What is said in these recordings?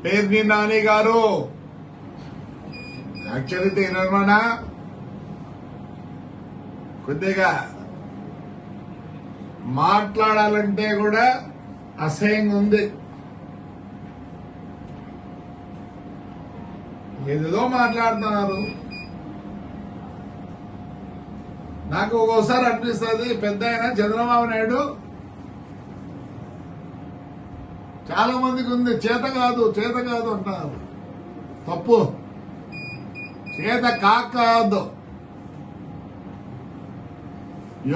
పేర్ని నాని గారు యాక్చువల్లీ తినమన్నా కొద్దిగా మాట్లాడాలంటే కూడా అసహ్యంగా ఉంది. ఏదేదో మాట్లాడుతున్నారు. నాకు ఒక్కోసారి అనిపిస్తుంది పెద్ద అయినా చంద్రబాబు నాయుడు చాలా మందికి ఉంది చేత కాదు అంటారు. తప్పు. చేత కాదు.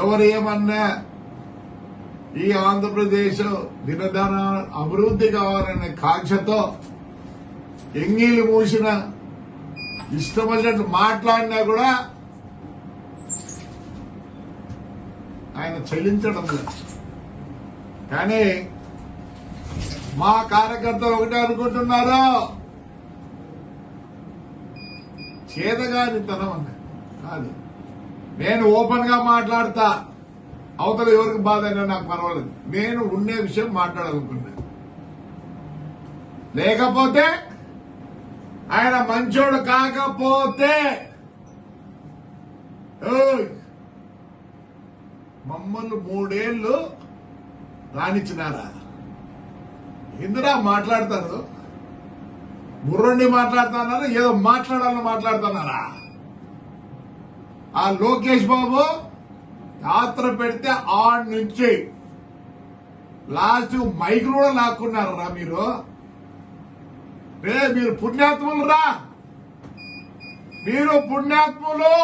ఎవరు ఏమన్నా ఈ ఆంధ్రప్రదేశ్ దినదన అభివృద్ధి కావాలనే కాంక్షతో ఎంగిలి మూసిన ఇష్టం వచ్చినట్టు మాట్లాడినా కూడా ఆయన చెల్లించడం లేదు. కానీ మా కార్యకర్తలు ఒకటే అనుకుంటున్నారు, చేతగానితనం అన్న కాదు. నేను ఓపెన్ గా మాట్లాడతా, అవతల ఎవరికి బాధ అయినా నాకు పర్వాలేదు. నేను ఉండే విషయం మాట్లాడాలనుకున్నా. లేకపోతే ఆయన మంచోడు కాకపోతే మమ్మల్ని 3 ఏళ్ళు రానిచ్చినారా? ఎందురా మాట్లాడతారు? బుర్రండి మాట్లాడుతున్నారా? ఏదో మాట్లాడాలని మాట్లాడుతున్నారా? ఆ లోకేష్ బాబు యాత్ర పెడితే ఆడ నుంచి లాస్ట్ మైకులు కూడా లాక్కున్నారా మీరు? మీరు పుణ్యాత్ములు రా, మీరు పుణ్యాత్ములు.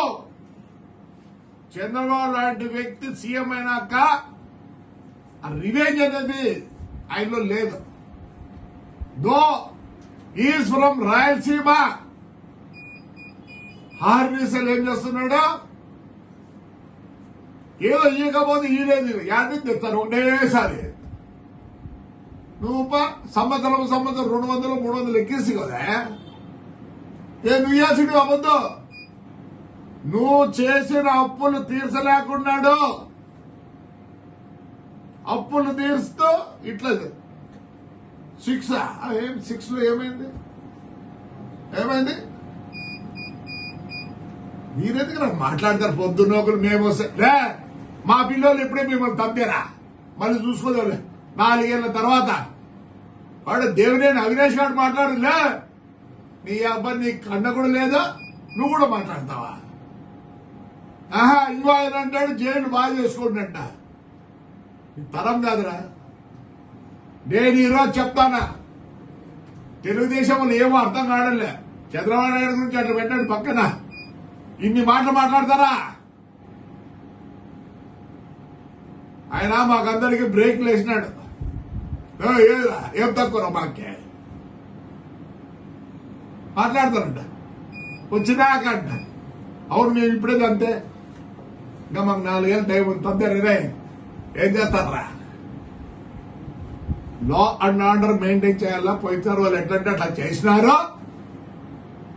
చంద్రబాబు లాంటి వ్యక్తి సీఎం అయినాక రివెంజ్ అనేది ఆయనలో లేదు. Though is from Rayalaseema. హార్నిసలు ఏం చేస్తున్నాడు? ఏదో ఇవ్వకపోతే ఈలేదు యాది తెస్తారు ఒకటేసారి. నువ్వు సంవత్సరం 200 300 ఎక్కేసి కదా నువ్వు ఇవ్వాల్సింది అబద్ధం. నువ్వు చేసిన అప్పులు తీర్చలేకున్నాడు. అప్పులు తీరుస్తూ ఇట్లా 6 లో ఏమైంది? మీరెందుకు నాకు మాట్లాడతారు? పొద్దున్న ఒకరు మేము వస్తే మా పిల్లలు ఎప్పుడే మిమ్మల్ని తప్పారా? మళ్ళీ చూసుకోలేదు 4 ఏళ్ల తర్వాత. వాడు దేవినేని అవినాష్ గారు మాట్లాడలే. నీ అబ్బాయి నీ కన్న కూడా లేదా, నువ్వు కూడా మాట్లాడతావా? ఇంకో ఆయన అంటాడు జైలు బాగా చేసుకుంటున్నట్ట. తరం కాదురా. నేను ఈరోజు చెప్తానా, తెలుగుదేశంలో ఏమో అర్థం కావడంలే. చంద్రబాబు నాయుడు గురించి అట్లా పెట్టండి పక్కన. ఇన్ని మాటలు మాట్లాడతారా? ఆయన మాకందరికి బ్రేక్లు వేసినాడు. ఏం తక్కువ మాకే మాట్లాడతారంట వచ్చినాకంట. అవును మేము ఇప్పుడే అంతే. ఇంకా మాకు 4 ఏళ్ళు టైం ఉంది. తొందరనే ఏం చేస్తారా? లా అండ్ ఆర్డర్ మెయింటైన్ చేయాలా. పోయినారు వాళ్ళు ఎట్లంటే అట్లా చేసినారు.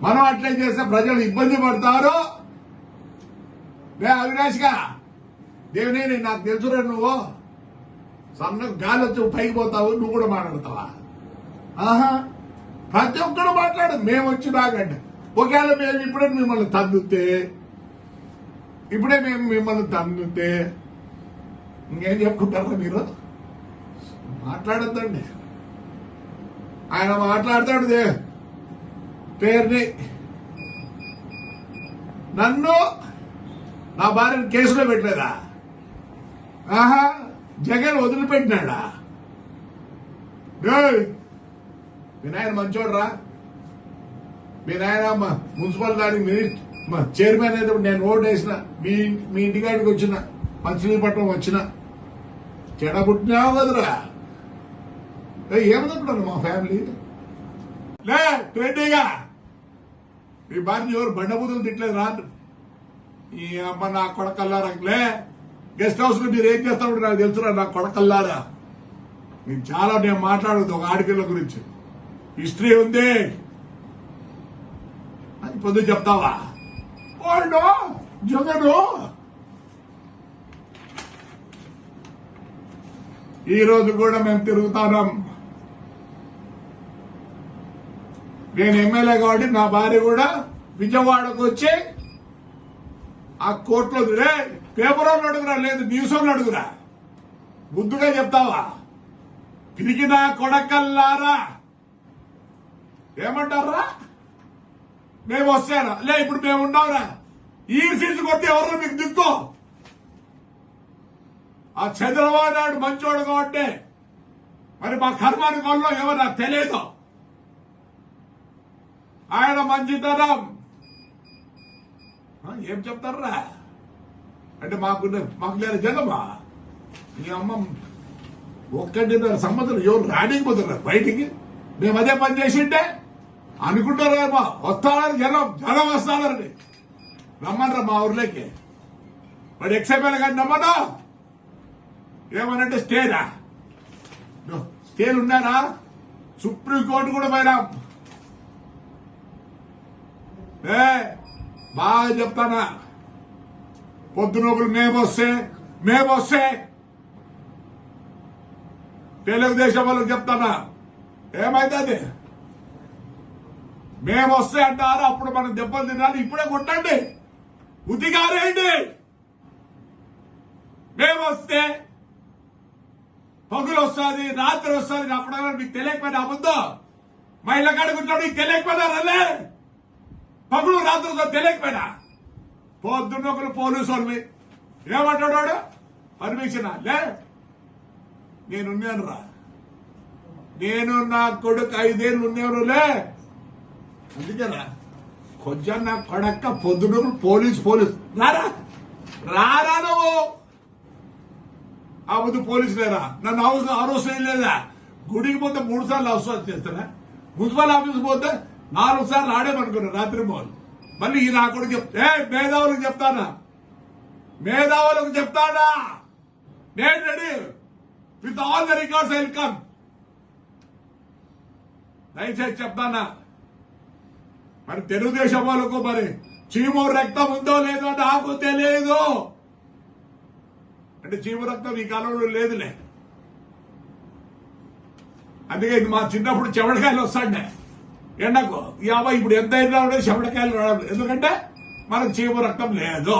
మనం అట్లే చేస్తే ప్రజలు ఇబ్బంది పడతారు. అవినాష్ గా దేవినేని నాకు తెలుసురా, నువ్వు సన్నకు గాలి వచ్చి పైకి పోతావు, నువ్వు కూడా మాట్లాడతావా? ప్రతి ఒక్కరు మాట్లాడు. మేము వచ్చి నాకంటే ఒకవేళ మేము ఇప్పుడే మిమ్మల్ని తన్నుతే ఇంకేం చెప్పుకుంటారా మీరు? మాట్లాడద్దండి. ఆయన మాట్లాడతాడు పేరుని. నన్ను నా భార్యను కేసులో పెట్టలేదా? జగన్ వదిలిపెట్టినాడా? మీ నాయన మంచోడ్రా. మీ నాయన మున్సిపల్ దానికి చైర్మన్ అయినప్పుడు నేను ఓటు వేసిన, మీ ఇంటికాడికి వచ్చిన, మచిలీపట్నం వచ్చిన, చెడబుట్టినావు కదరా. ఏమనుకుంటాను మా ఫ్యామిలీ రెడ్డిగా మీ భార్య ఎవరు బండబూతులు తిట్టలేదు రా. ఈ అమ్మ నా కొడకల్లారా. గెస్ట్ హౌస్ లో మీరు ఏం చేస్తాడు నాకు తెలుసురా. నా కొడకల్లారా, నేను చాలా నేను మాట్లాడదు ఒక ఆడపిల్ల గురించి. హిస్టరీ ఉంది అని పొద్దు చెప్తావా? వాళ్ళు జగను ఈ రోజు కూడా మేము తిరుగుతాం. నేను ఎమ్మెల్యే కాబట్టి నా భార్య కూడా విజయవాడకు వచ్చి ఆ కోర్టులో పేపర్ వాళ్ళు అడుగురా, లేదు న్యూస్ వాళ్ళు అడుగురా, బుద్దుగా చెప్తావా? పిరికిన కొడకల్లారా ఏమంటారా? మేము వస్తారా? లే ఇప్పుడు మేము ఉన్నావురా, ఈ సీట్లు కొట్టి ఎవరు మీకు దిక్కు? ఆ చంద్రబాబు నాయుడు మంచోడు కాబట్టి మరి మా కర్మాని కొల్లో ఎవరు నాకు తెలియదు. ఆయన మంచితనం ఏం చెప్తారా అంటే మాకు లేని జగమా ఈ అమ్మ 1.5 సంవత్సరం ఎవరు రానికపోతున్నారు బయటికి. మేము అదే పని చేసింటే అనుకుంటారేమో వస్తారని జనం వస్తారని రమ్మనరా మా ఊర్లోకి. వాడు ఎక్సైపెల్ కానీ నమ్మను ఏమనంటే స్టేనా స్టేలు ఉన్నారా? సుప్రీంకోర్టు కూడా పోయినా బాగా చెప్తానా, పొద్దునొకరు మేమొస్తే తెలుగుదేశం వాళ్ళకి చెప్తానా ఏమైతుంది? మేమొస్తే అంటారు, అప్పుడు మనం దెబ్బలు తినాలి. ఇప్పుడే కొట్టండి, ఉతిగారేయండి. మేమొస్తే పగులు వస్తుంది, రాత్రి వస్తుంది, అప్పుడన్నా మీకు తెలియకపోయినా అబద్ధం. మా ఇళ్ళ కాడుకుంటాడు నీకు తెలియకపోయినా రలే, పగులు రాత్రి తెలియకపోయినా. పొద్దున్నొకరు పోలీసు వాళ్ళని ఏమంటాడు వాడు? పర్మిషన్ లే, నేనున్నాను రా, నేను నా కొడుకు 5 ఏళ్ళు ఉన్నాను లే. అందుకేరా కొంచెం నా కొడక్క పొద్దున్నొకరు పోలీసు రారా రారా నువ్వు ఆ ముందు పోలీసు లేరా? నన్ను అవసరం లేదా? గుడికి పోతే 3 సార్లు అవసరం చేస్తారా? మున్సిపల్ ఆఫీస్ పోతే 4 సార్లు ఆడేమనుకున్నా రాత్రి మోలు. మళ్ళీ ఈ నా కొడుకు మేధావులకు చెప్తాడా నేను ready with all the records I will come. దయచేసి చెప్తానా, మరి తెలుగుదేశం వాళ్ళకు మరి చీము రక్తం ఉందో లేదో నాకు తెలియదు. అంటే చీము రక్తం ఈ కాలంలో లేదులే. అందుకే ఇది మా చిన్నప్పుడు చెమటకాయలు వస్తాండే ఎండకు. ఇప్పుడు ఎంత అయినా ఉండే చెమటకాయలు రావడం, ఎందుకంటే మనకు చీము రక్తం లేదు.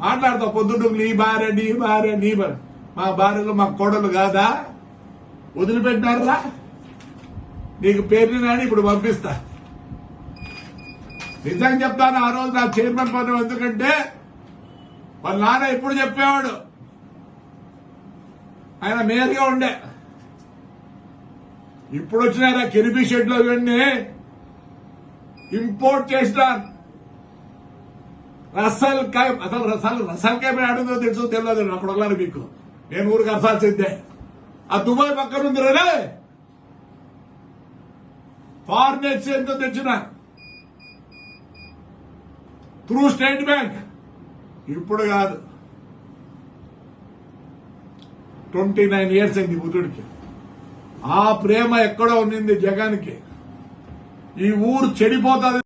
మాట్లాడతాం పొద్దున్న నీ భార్య మా భార్యలు మా కోడలు కాదా? వదిలిపెట్టినారా? నీకు పేరు నాని ఇప్పుడు పంపిస్తా. నిజంగా చెప్తాను, ఆ రోజు నా చైర్మన్ పదవి ఎందుకంటే వాళ్ళ నాన్న ఎప్పుడు చెప్పేవాడు, ఆయన మేయర్గా ఉండే. ఇప్పుడు వచ్చినారా కిరిబి షెడ్ లో ఇవన్నీ ఇంపోర్ట్ చేసినారు. రసల్కాయ ఆడుందో తెలుసు తెలియదు అక్కడ వెళ్ళాలి మీకు. నేను ఊరికి అరసాల్సిందే. ఆ దుబాయ్ పక్కన ఉంది రే, ఫారిన్ ఎక్స్చేంజ్ తో తెచ్చిన త్రూ స్టేట్ బ్యాంక్. ఇప్పుడు కాదు, 29 years అయింది బుద్ధుడికి. ఆ ప్రేమ ఎక్కడో ఉన్నింది జగన్కి. ఈ ఊరు చెడిపోతుంది.